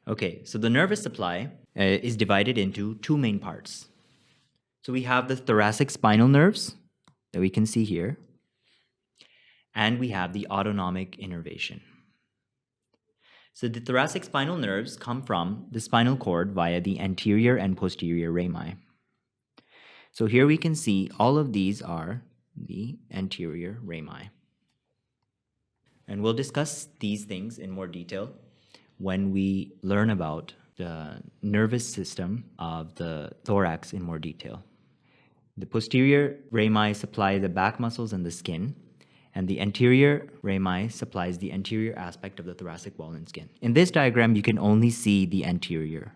Okay, so the nervous supply is divided into two main parts. So we have the thoracic spinal nerves that we can see here, and we have the autonomic innervation. So the thoracic spinal nerves come from the spinal cord via the anterior and posterior rami. So here we can see all of these are the anterior rami. And we'll discuss these things in more detail when we learn about the nervous system of the thorax in more detail. The posterior rami supply the back muscles and the skin, and the anterior rami supplies the anterior aspect of the thoracic wall and skin. In this diagram, you can only see the anterior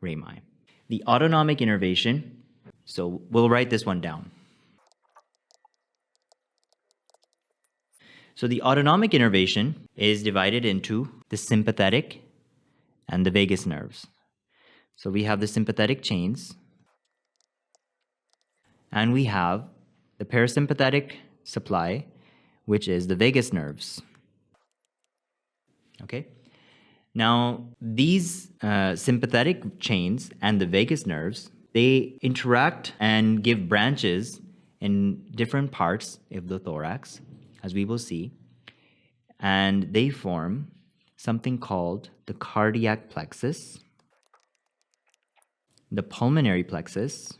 rami. The autonomic innervation, so we'll write this one down. So the autonomic innervation is divided into the sympathetic and the vagus nerves. So we have the sympathetic chains, and we have the parasympathetic supply, which is the vagus nerves. Okay? Now, these sympathetic chains and the vagus nerves, they interact and give branches in different parts of the thorax, as we will see, and they form something called the cardiac plexus, the pulmonary plexus,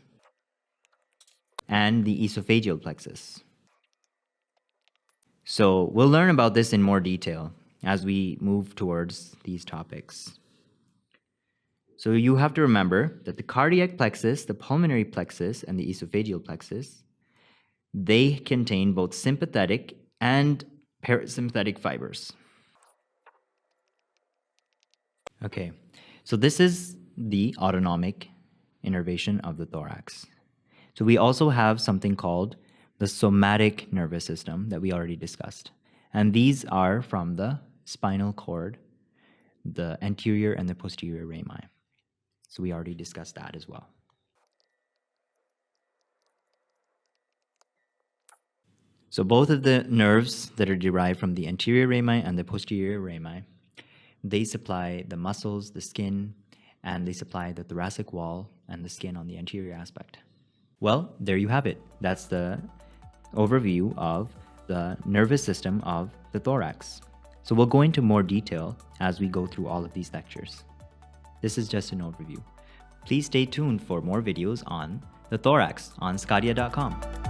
and the esophageal plexus. So we'll learn about this in more detail as we move towards these topics. So you have to remember that the cardiac plexus, the pulmonary plexus, and the esophageal plexus, they contain both sympathetic and parasympathetic fibers. Okay, so this is the autonomic innervation of the thorax. So we also have something called the somatic nervous system that we already discussed. And these are from the spinal cord, the anterior and the posterior rami. So we already discussed that as well. So both of the nerves that are derived from the anterior rami and the posterior rami, they supply the muscles, the skin, and they supply the thoracic wall and the skin on the anterior aspect. Well, there you have it. That's the overview of the nervous system of the thorax. So we'll go into more detail as we go through all of these lectures. This is just an overview. Please stay tuned for more videos on the thorax on sqadia.com.